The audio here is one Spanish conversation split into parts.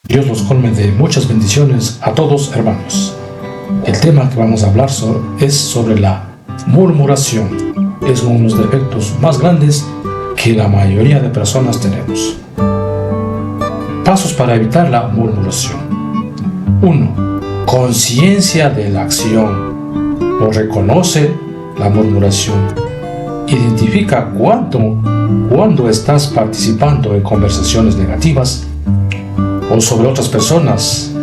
Dios los colme de muchas bendiciones a todos, hermanos. El tema que vamos a hablar es sobre la murmuración. Es uno de los defectos más grandes que la mayoría de personas tenemos. Pasos para evitar la murmuración. 1. Conciencia de la acción. O reconoce la murmuración. Identifica cuando estás participando en conversaciones negativas o sobre otras personas,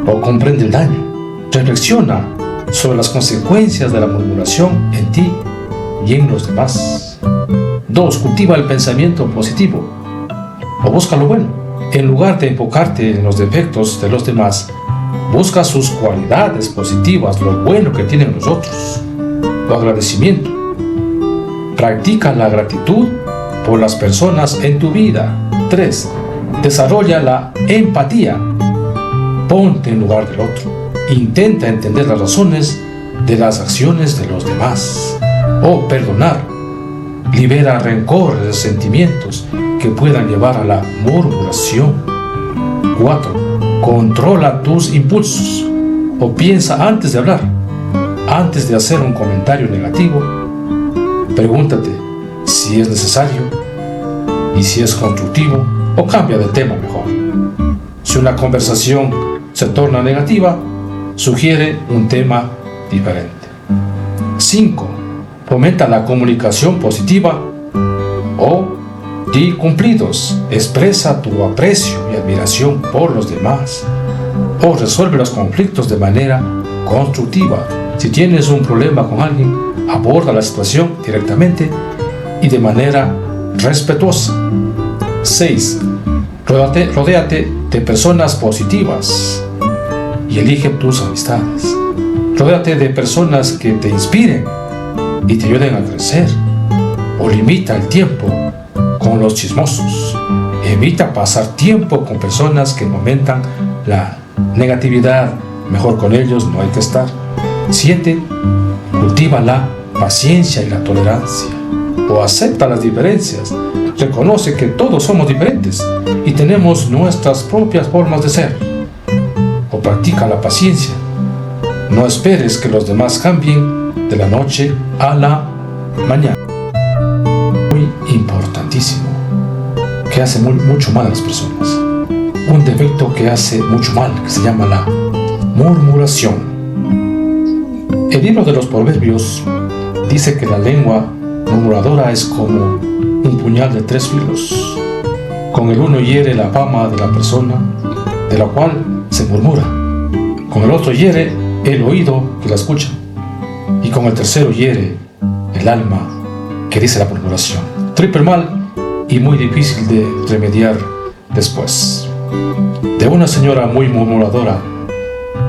o comprende el daño. Reflexiona sobre las consecuencias de la murmuración en ti y en los demás. 2. Cultiva el pensamiento positivo o busca lo bueno. En lugar de enfocarte en los defectos de los demás, busca sus cualidades positivas, lo bueno que tienen los otros, o agradecimiento. Practica la gratitud por las personas en tu vida. 3. Desarrolla la empatía. Ponte en lugar del otro. Intenta entender las razones de las acciones de los demás. O perdonar. Libera rencores, resentimientos que puedan llevar a la murmuración. 4. Controla tus impulsos. O piensa antes de hablar. Antes de hacer un comentario negativo, pregúntate si es necesario y si es constructivo, o cambia de tema mejor. Si una conversación se torna negativa, sugiere un tema diferente. 5. Fomenta la comunicación positiva o di cumplidos. Expresa tu aprecio y admiración por los demás, o resuelve los conflictos de manera constructiva. Si tienes un problema con alguien, aborda la situación directamente y de manera respetuosa. 6. Rodéate de personas positivas y elige tus amistades. Rodéate de personas que te inspiren y te ayuden a crecer. O limita el tiempo con los chismosos. Evita pasar tiempo con personas que fomentan la negatividad. Mejor con ellos no hay que estar. 7. Cultiva la paciencia y la tolerancia. O acepta las diferencias. Reconoce que todos somos diferentes y tenemos nuestras propias formas de ser. O practica la paciencia. No esperes que los demás cambien de la noche a la mañana. Muy importantísimo, que hace mucho mal a las personas. Un defecto que hace mucho mal, que se llama la murmuración. El libro de los Proverbios dice que la lengua murmuradora es como un puñal de 3 filos. Con el uno hiere la fama de la persona de la cual se murmura. Con el otro hiere el oído que la escucha. Y con el tercero hiere el alma que dice la murmuración. Triple mal y muy difícil de remediar después. De una señora muy murmuradora,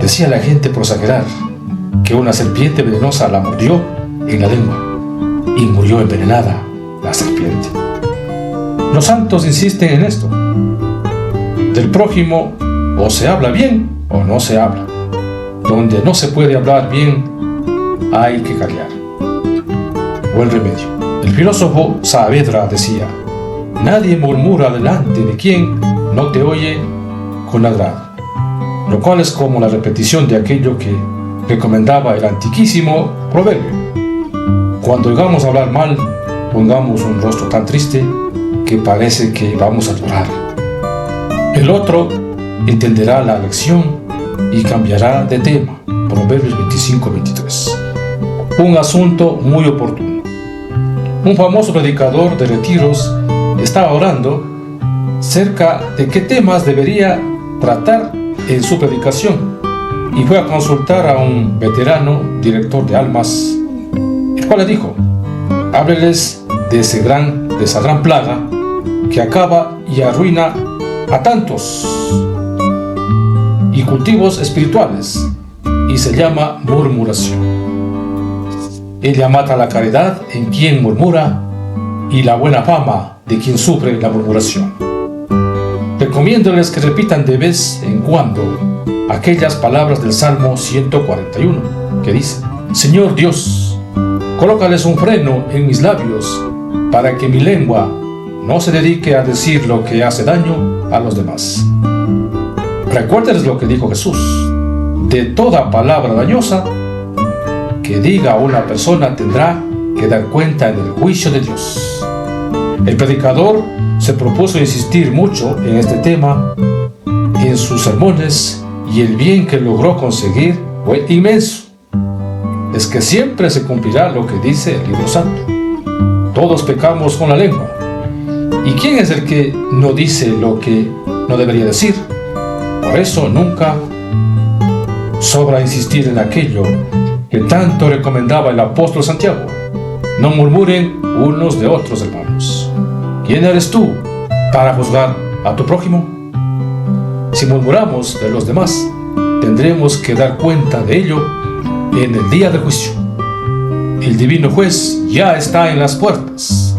decía la gente por exagerar que una serpiente venenosa la mordió en la lengua y murió envenenada la serpiente. Los santos insisten en esto. Del prójimo o se habla bien o no se habla. Donde no se puede hablar bien, hay que callar. Buen remedio. El filósofo Saavedra decía: nadie murmura delante de quien no te oye con agrado. Lo cual es como la repetición de aquello que recomendaba el antiquísimo proverbio. Cuando oigamos hablar mal, pongamos un rostro tan triste que parece que vamos a llorar. El otro entenderá la lección y cambiará de tema. Proverbios 25-23. Un asunto muy oportuno. Un famoso predicador de retiros estaba orando cerca de qué temas debería tratar en su predicación y fue a consultar a un veterano director de almas, el cual le dijo: hábleles de esa gran plaga que acaba y arruina a tantos y cultivos espirituales, y se llama murmuración. Ella mata la caridad en quien murmura y la buena fama de quien sufre la murmuración. Recomiéndoles que repitan de vez en cuando aquellas palabras del Salmo 141 que dice: Señor Dios, colócales un freno en mis labios para que mi lengua no se dedique a decir lo que hace daño a los demás. Recuérdenles lo que dijo Jesús: de toda palabra dañosa que diga una persona tendrá que dar cuenta en el juicio de Dios. El predicador se propuso insistir mucho en este tema en sus sermones, y el bien que logró conseguir fue inmenso. Es que siempre se cumplirá lo que dice el libro santo: todos pecamos con la lengua. ¿Y quién es el que no dice lo que no debería decir? Por eso nunca sobra insistir en aquello que tanto recomendaba el apóstol Santiago: no murmuren unos de otros, hermanos. ¿Quién eres tú para juzgar a tu prójimo? Si murmuramos de los demás, tendremos que dar cuenta de ello en el día del juicio. El divino juez ya está en las puertas.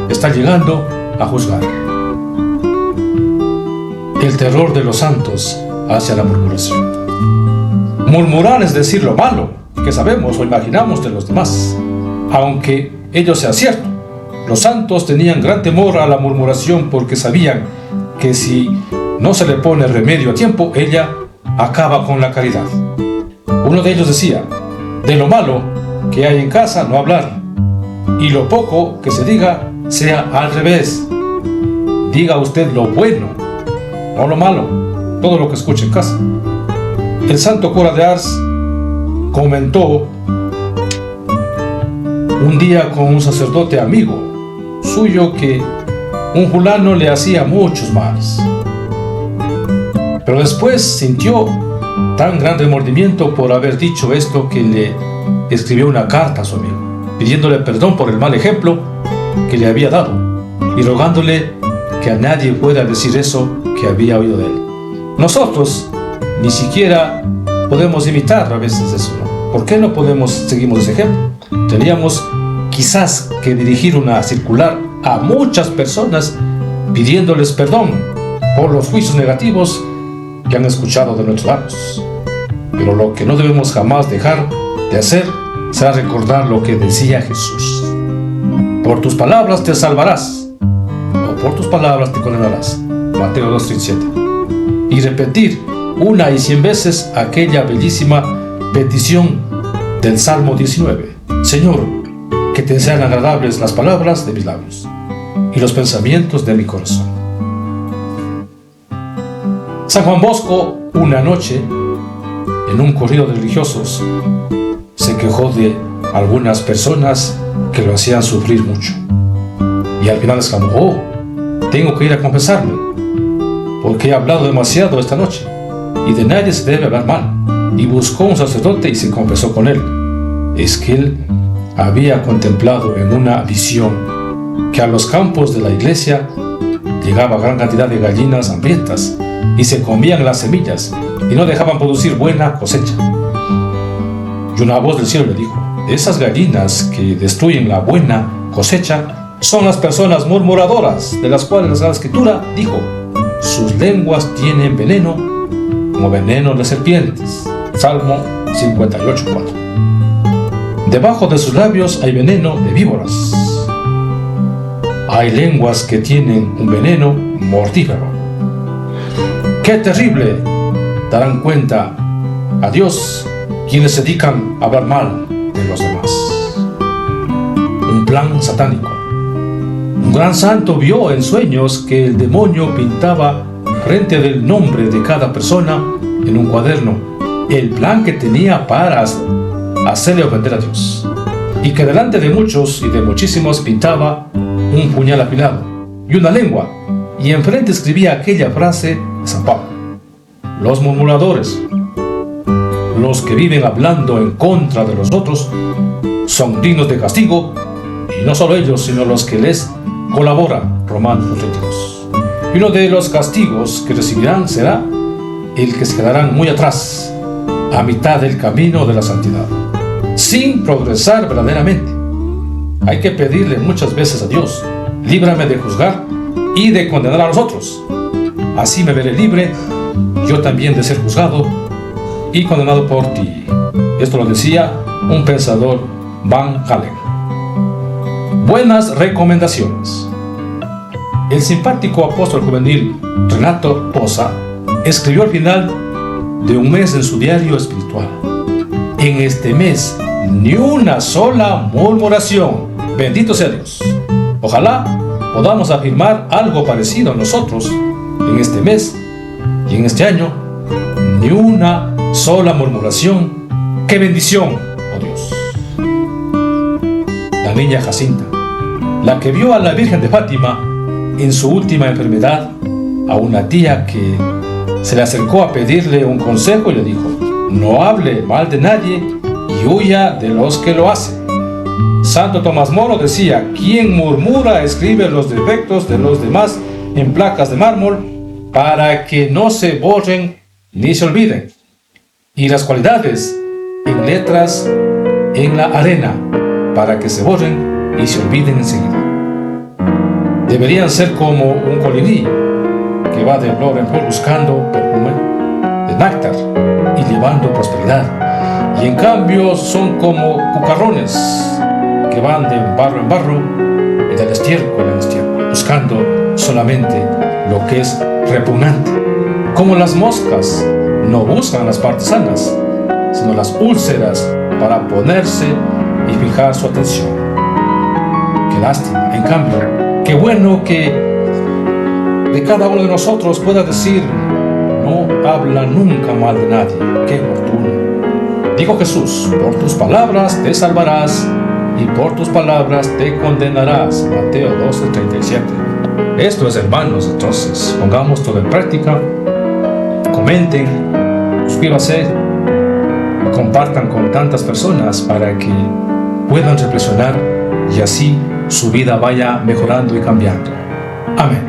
Está llegando a juzgar. El terror de los santos hacia la murmuración. Murmurar es decir lo malo que sabemos o imaginamos de los demás, aunque ello sea cierto. Los santos tenían gran temor a la murmuración porque sabían que si no se le pone remedio a tiempo, ella acaba con la caridad. Uno de ellos decía: de lo malo que hay en casa no hablar, y lo poco que se diga sea al revés. Diga usted lo bueno, no lo malo, todo lo que escuche en casa. El santo cura de Ars comentó un día con un sacerdote amigo suyo que un fulano le hacía muchos males, pero después sintió tan gran remordimiento por haber dicho esto que le escribió una carta a su amigo, pidiéndole perdón por el mal ejemplo que le había dado y rogándole que a nadie pueda decir eso que había oído de él. Nosotros ni siquiera podemos imitar a veces eso, ¿no? ¿Por qué no seguimos ese ejemplo? Teníamos quizás que dirigir una circular a muchas personas pidiéndoles perdón por los juicios negativos que han escuchado de nuestros labios. Pero lo que no debemos jamás dejar de hacer será recordar lo que decía Jesús: por tus palabras te salvarás, o por tus palabras te condenarás. Mateo 2:37. Y repetir 1 y 100 veces aquella bellísima petición del Salmo 19: Señor, que te sean agradables las palabras de mis labios y los pensamientos de mi corazón. San Juan Bosco, una noche, en un corrido de religiosos, se quejó de algunas personas que lo hacían sufrir mucho. Y al final exclamó: oh, tengo que ir a confesarme, porque he hablado demasiado esta noche, y de nadie se debe hablar mal. Y buscó un sacerdote y se confesó con él. Es que él había contemplado en una visión que a los campos de la iglesia llegaba gran cantidad de gallinas hambrientas y se comían las semillas y no dejaban producir buena cosecha. Y una voz del cielo le dijo: esas gallinas que destruyen la buena cosecha son las personas murmuradoras, de las cuales la Sagrada Escritura dijo: sus lenguas tienen veneno como veneno de serpientes. Salmo 58:4. Debajo de sus labios hay veneno de víboras. Hay lenguas que tienen un veneno mortífero. ¡Qué terrible! Darán cuenta a Dios quienes se dedican a hablar mal de los demás. Un plan satánico. Un gran santo vio en sueños que el demonio pintaba frente del nombre de cada persona en un cuaderno el plan que tenía para hacerle ofender a Dios, y que delante de muchos y de muchísimos pintaba un puñal afilado y una lengua, y enfrente escribía aquella frase de San Pablo: los murmuradores, los que viven hablando en contra de los otros, son dignos de castigo, y no solo ellos, sino los que les colaboran. Romanos 32. Y uno de los castigos que recibirán será el que se quedarán muy atrás, a mitad del camino de la santidad, sin progresar verdaderamente. Hay que pedirle muchas veces a Dios: líbrame de juzgar y de condenar a los otros. Así me veré libre yo también de ser juzgado y condenado por ti. Esto lo decía un pensador, Van Halen. Buenas recomendaciones. El simpático apóstol juvenil Renato Posa escribió al final de un mes en su diario espiritual: en este mes, ni una sola murmuración. Bendito sea Dios. Ojalá podamos afirmar algo parecido a nosotros en este mes y en este año. Ni una sola murmuración. ¡Qué bendición, oh Dios! La niña Jacinta, la que vio a la Virgen de Fátima en su última enfermedad, a una tía que se le acercó a pedirle un consejo y le dijo: no hable mal de nadie y huya de los que lo hacen. Santo Tomás Moro decía: quien murmura escribe los defectos de los demás en placas de mármol para que no se borren ni se olviden, y las cualidades en letras en la arena para que se borren y se olviden enseguida. Deberían ser como un colibrí que va de flor en flor buscando perfume de néctar y llevando prosperidad, y en cambio son como cucarrones que van de barro en barro y del estiércol en estiércol, buscando solamente lo que es repugnante. Como las moscas no buscan las partes sanas, sino las úlceras para ponerse y fijar su atención. Qué lástima. En cambio, qué bueno que de cada uno de nosotros pueda decir: no habla nunca mal de nadie. Qué fortuna. Dijo Jesús: por tus palabras te salvarás y por tus palabras te condenarás. Mateo 12:37. Esto es, hermanos, entonces pongamos todo en práctica. Comenten, suscríbanse, compartan con tantas personas para que puedan reflexionar y así su vida vaya mejorando y cambiando. Amén.